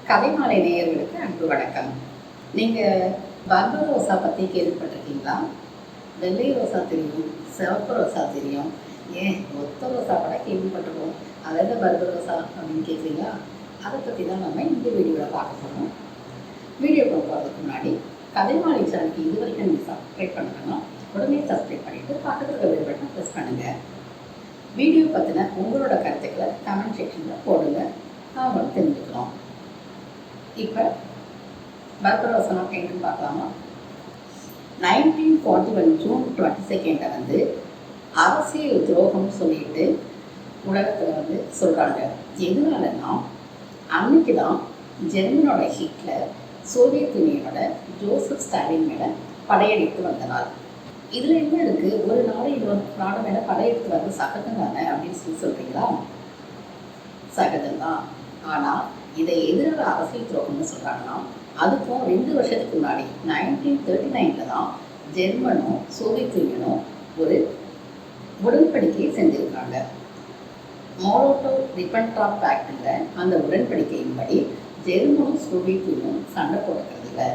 கதைமாலை நேயர்களுக்கு அன்பு வணக்கம். நீங்கள் பர்பரோசா பற்றி கேள்விப்பட்டிருக்கீங்களா? வெள்ளை ரோசா தெரியும், சிவப்பு ரோசா தெரியும், ஏன் ஒத்த ரோசா கூட கேள்விப்பட்டிருக்கோம். அதெல்லாம் பர்பரோசா அப்படின்னு கேட்குறீங்களா? அதை பற்றி தான் நம்ம இந்த வீடியோவில் பார்க்க போகிறோம். வீடியோ போகிறதுக்கு முன்னாடி கதைமாலை சேனலுக்கு இது வரைக்கும் நீங்கள் சப்ஸ்கிரைப் பண்ணணும்னா உடனே சப்ஸ்கிரைப் பண்ணிவிட்டு பக்கத்தில் இருக்க பெல் பட்டனை ப்ரெஸ் பண்ணுங்கள். வீடியோ பற்றின உங்களோட கருத்துக்களை கமெண்ட் செக்ஷனில் போடுங்க, நாங்களும் தெரிஞ்சுக்கிறோம். இப்போ பர்பரோசா என்னன்னு பார்க்கலாமா? 1941 ஜூன் 22 வந்து அரசியல் துரோகம்னு சொல்லிட்டு உலகத்தில் சொல்கிறாங்க. எதனாலன்னா அன்னைக்கு தான் ஜெர்மனோட ஹிட்லர் சோவியத் யூனியனோட ஜோசப் ஸ்டாலின் மேலே படையெடுத்து வந்த நாள். இதில் என்ன இருக்குது, ஒரு நாடு இன்னொரு நாடு மேலே படையெடுத்து வந்து சகஜம் தானே அப்படின்னு சொல்கிறீங்களா? சகஜம் தான். ஆனால் இதை எதிராக அரசியல் துரோகம்னு சொல்கிறாங்கன்னா அதுக்கும் 2 வருஷத்துக்கு முன்னாடி 1939 தான் ஜெர்மனும் சோவியத் யூனியனும் ஒரு உடன்படிக்கையை செஞ்சுருக்காங்க. மோலோட்டோவ் ரிபன்ட்ராப் பேக்ட்ங்கிற அந்த உடன்படிக்கையின்படி ஜெர்மனும் சோவியத் யூனியனும் சண்டை போட்டுக்கிறது இல்லை.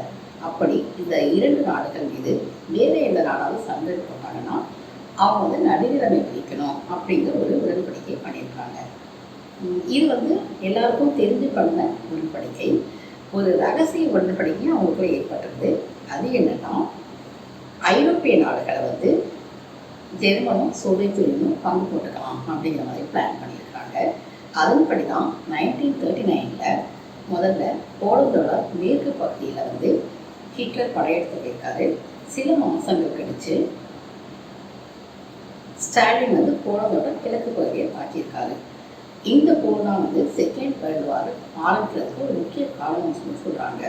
அப்படி இந்த 2 நாடுகள் மீது வேறு எந்த நாடாவது சண்டை போட்டாங்கன்னா அவங்க வந்து நடுநிலைமை பிடிக்கணும் அப்படிங்கிற ஒரு உடன்படிக்கை பண்ணியிருக்காங்க. இது வந்து எல்லாருக்கும் தெரிஞ்சு பண்ண உடன்படிக்கை. ஒரு ரகசிய உடன்படிக்கையும் அவங்களுக்குள்ள ஏற்பட்டிருக்குது. அது என்னன்னா, ஐரோப்பிய நாடுகளை வந்து ஜெர்மனும் சோவியத் யூனியனும் பங்கு போட்டுக்கலாம் அப்படிங்கிற மாதிரி பிளான் பண்ணியிருக்காங்க. அதன்படி தான் 1939 முதல்ல போலந்தோட மேற்கு பகுதியில் வந்து ஹிட்லர் படையெடுத்து போயிருக்காரு. சில மாதங்கள் கழிச்சு ஸ்டாலின் வந்து போலந்தோட கிழக்கு பகுதியை தாக்கியிருக்காரு. இந்த போர் தான் வந்து செகண்ட் வேர்ல்டு வார் ஆரம்பிக்கிறதுக்கு ஒரு முக்கிய காரணம்னு சொல்கிறாங்க.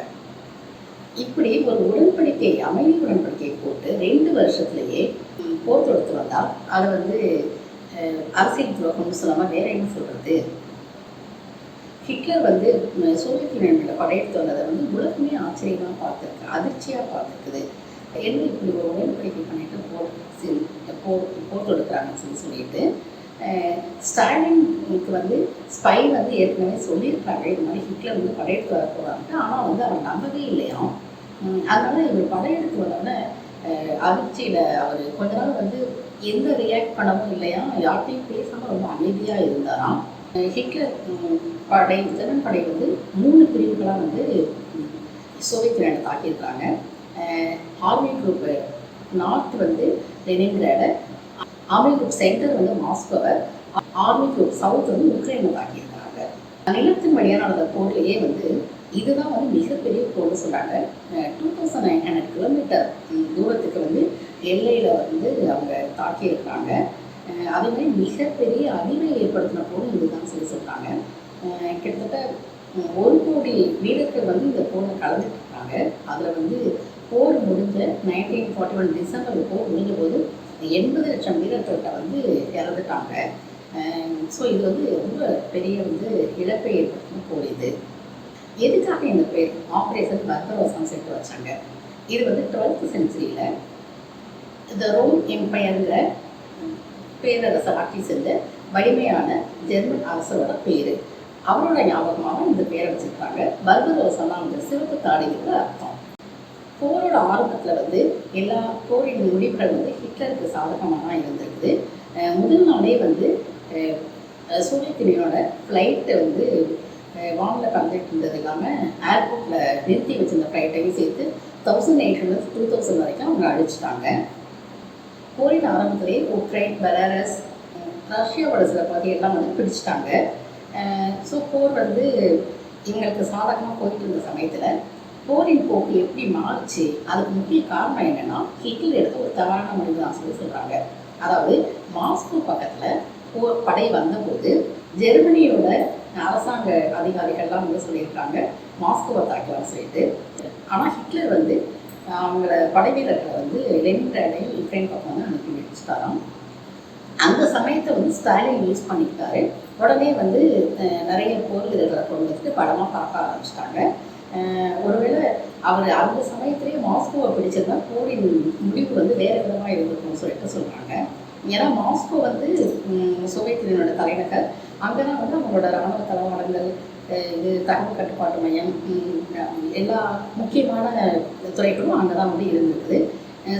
இப்படி ஒரு உடன்படிக்கை, அமைதி உடன்படிக்கை போட்டு 2 வருஷத்துலேயே போர் தொடுத்து வந்தால் அதை வந்து அரசியல் துரோகம்னு சொல்லாமல் வேற என்ன சொல்கிறது? ஹிட்லர் வந்து சோவியத் யூனியனில் படையெடுத்து வந்ததை வந்து உலகமே ஆச்சரியமாக பார்த்துருக்கு, அதிர்ச்சியாக பார்த்துருக்குது. என்ன இப்படி ஒரு உடன்படிக்கை பண்ணிட்டு போர் தொடுக்கிறாங்கன்னு சொல்லிட்டு ஸ்டாலினுக்கு வந்து ஸ்பை வந்து ஏற்கனவே சொல்லியிருக்காங்க, இது மாதிரி ஹிட்லர் வந்து படையெடுத்து வர போகிறாங்க. ஆனால் வந்து அவர் நம்பவே இல்லையாம். அதனால் இவர் படையெடுத்து வந்தோடனே அதிர்ச்சியில் அவர் கொஞ்ச நாள் வந்து எந்த ரியாக்ட் பண்ணவும் இல்லையா, யார்கிட்டையும் பேசாமல் ரொம்ப அமைதியாக இருந்தாராம். ஹிட்லர் படை, ஜெர்மன் படை வந்து 3 பிரிவுகளாக வந்து சோவியத் யூனியனை தாக்கியிருக்காங்க. ஆர்மி குரூப் நார்த் வந்து லெனின்கிராடை, ஆர்மி குரூப் சென்டர் வந்து மாஸ்கோவை, ஆர்மி குரூப் சவுத் வந்து உக்ரைனை தாக்கியிருக்காங்க. நிலத்தின் வழியாக நடந்த போர்லேயே வந்து இதுதான் வந்து மிகப்பெரிய போர்னு சொல்கிறாங்க. 2900 கிலோமீட்டர் தூரத்துக்கு வந்து எல்லையில் வந்து அவங்க தாக்கியிருக்காங்க. அதே மாதிரி மிகப்பெரிய அழிவை ஏற்படுத்தின போரும் இதுதான் சொல்கிறாங்க. கிட்டத்தட்ட 1 கோடி வீரர்கள் வந்து இந்த போரில் கலந்துட்டு இருக்காங்க. அதில் வந்து போர் முடிஞ்ச 1941 டிசம்பர் போர் முடிஞ்ச போது 80 லட்சம் வீரர்கள்ட்ட வந்து இறந்துட்டாங்க. ஸோ இது வந்து ரொம்ப பெரிய வந்து இழப்பை ஏற்படுத்தின போர். இது எதுக்காக இந்த பேர் ஆப்ரேஷன் பர்பரோசான்னு சேர்த்து வச்சாங்க? இது வந்து 12th செஞ்சுரியில் த ரோம் எம்பையருங்கிற பேரரசை ஆட்சி செஞ்ச வலிமையான ஜெர்மன் அரசரோட பேர். அவரோட ஞாபகமாக இந்த பேரை வச்சுருக்காங்க. பர்பரோசாலாம் வந்து சிவப்பு தாடிங்கிற அர்த்தம். போரோட ஆரம்பத்தில் வந்து எல்லா போரின் முடிவுகள் வந்து ஹிட்லருக்கு சாதகமாக தான் இருந்திருக்குது. முதல் நாளே வந்து சோவியத் யூனியனோட ஃப்ளைட்டை வந்து வானில் பறந்துட்டு இருந்தது இல்லாமல் ஏர்போர்ட்டில் நிறுத்தி வச்சிருந்த ஃப்ளைட்டையும் சேர்த்து 1800 2000 வரைக்கும் அவங்க அழிச்சிட்டாங்க. போரின் ஆரம்பத்திலே உக்ரைன், பெலாரஸ், ரஷ்யாவோட சில பகுதியெல்லாம் வந்து பிடிச்சிட்டாங்க. ஸோ போர் வந்து எங்களுக்கு சாதகமாக போயிட்டு இருந்த சமயத்தில் போரின் போக்கு எப்படி மாறுச்சு, அதுக்கு முக்கிய காரணம் என்னென்னா ஹிட்லர் எடுத்த ஒரு தவறான முடிவு தான் சொல்கிறாங்க. அதாவது மாஸ்கோ பக்கத்தில் படை வந்தபோது ஜெர்மனியோட அரசாங்க அதிகாரிகள்லாம் வந்து சொல்லியிருக்காங்க மாஸ்கோவை தாக்கலாம்னு சொல்லிட்டு. ஆனால் ஹிட்லர் வந்து அவங்களோட படை வீரர்களை வந்து லெனின்கிராடையும் யுக்ரைன் பக்கம் வந்து அனுப்பி வச்சுட்டாராம். அந்த சமயத்தை வந்து ஸ்டாலின் யூஸ் பண்ணிக்கிட்டாரு. உடனே வந்து நிறைய போர் வீரர்களை கொண்டு வந்துட்டு படமாக பார்க்க ஆரம்பிச்சிட்டாங்க. ஒருவேளை அவர் அந்த சமயத்திலேயே மாஸ்கோவை பிடிச்சிருந்தா போரின் முடிவு வந்து வேறு விதமாக இருந்திருக்கும்னு சொல்லிட்டு சொல்கிறாங்க. ஏன்னா மாஸ்கோ வந்து சோவியத் யூனியனோட தலைநகர். அங்கே தான் வந்து அவங்களோட இராணுவ தளவாடங்கள், இது தகவல் கட்டுப்பாட்டு மையம், எல்லா முக்கியமான துறைகளும் அங்கே தான் வந்து இருந்திருக்குது.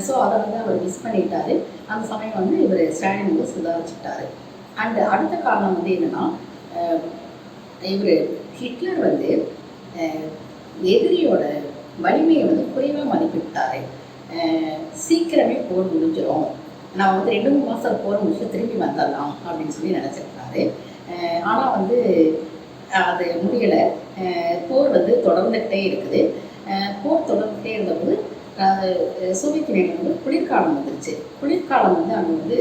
ஸோ அதை வந்து அவர் மிஸ் பண்ணிட்டாரு. அந்த சமயம் வந்து இவர் ஸ்டாலின் வந்து சுதாரிச்சுட்டாரு. அண்டு அடுத்த காரணம் வந்து என்னென்னா, இவர் ஹிட்லர் வந்து எதிரியோட வலிமையை வந்து குறைவாக மதிப்பிட்டாரு. சீக்கிரமே போர் முடிஞ்சிடும், நான் வந்து 2-3 மாதம் போர் முடிச்சு திரும்பி வந்துடலாம் அப்படின்னு சொல்லி நினச்சிருக்காரு. ஆனால் வந்து அது முடியலை. போர் வந்து தொடர்ந்துகிட்டே இருக்குது. போர் தொடர்ந்துகிட்டே இருந்தபோது சோவியத் யூனியன் வந்து குளிர்காலம் வந்துருச்சு. குளிர்காலம் வந்து அங்கே வந்து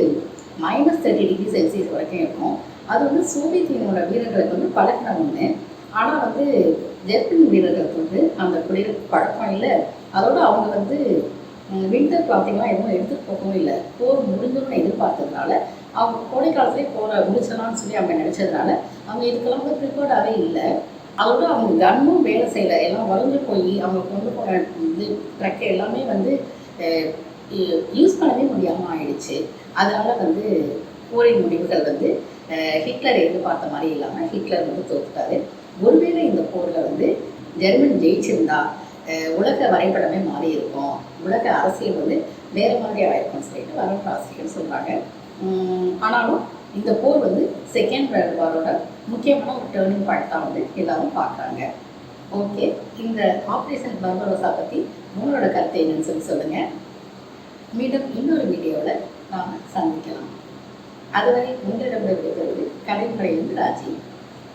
-30°C வரைக்கும் இருக்கும். அது வந்து சோவியத் யூனியனோட வீரர்களுக்கு வந்து பழகின ஒன்று. ஆனால் வந்து ஜெர்மன் வீரர்களுக்கு வந்து அந்த குளிர் பழக்கம் இல்லை. அதோடு அவங்க வந்து வின்டர் கிளாத்திங்லாம் எதுவும் எடுத்துகிட்டு போகவும் இல்லை. போர் முடிஞ்சோன்னு எதிர்பார்த்ததுனால அவங்க கோடை காலத்துலேயே போரை முடிச்சலாம்னு சொல்லி அவங்க நினச்சதுனால அவங்க இதுக்கெல்லாம் வந்து ப்ரிப்பேர்டாகவே இல்லை. அதோட அவங்க கன்னும் வேலை செய்யலை. எல்லாம் வளைஞ்சு போய் அவங்க கொண்டு போன இது ட்ரக்கு எல்லாமே வந்து யூஸ் பண்ணவே முடியாமல் ஆயிடுச்சு. அதனால் வந்து போரின் முடிவுகள் வந்து ஹிட்லர் எதிர்பார்த்த மாதிரி இல்லாமல் ஹிட்லர் வந்து தோற்றுட்டாரு. ஒருவேளை இந்த போரில் வந்து ஜெர்மன் ஜெயிச்சிருந்தா உலக வரைபடமே மாறி இருக்கும், உலக அரசியல் வந்து வேறு மாதிரி ஆயிருக்கும்னு சொல்லிட்டு வரலாற்று ஆசிரியர்கள் சொல்கிறாங்க. ஆனாலும் இந்த போர் வந்து செகண்ட் வேர்ல்டு வாரோட முக்கியமான ஒரு டேர்னிங் பாயிண்ட் தான் வந்து எல்லாரும் பார்க்குறாங்க. ஓகே, இந்த ஆப்ரேஷன் பர்பரோசா பற்றி உங்களோட கருத்து என்னன்னு சொல்லி சொல்லுங்கள். மீண்டும் இன்னொரு வீடியோவில் நாம் சந்திக்கலாம். அதுவரை உங்களிடம் விடைபெறுவது கலைமலையிலிருந்து ராஜி.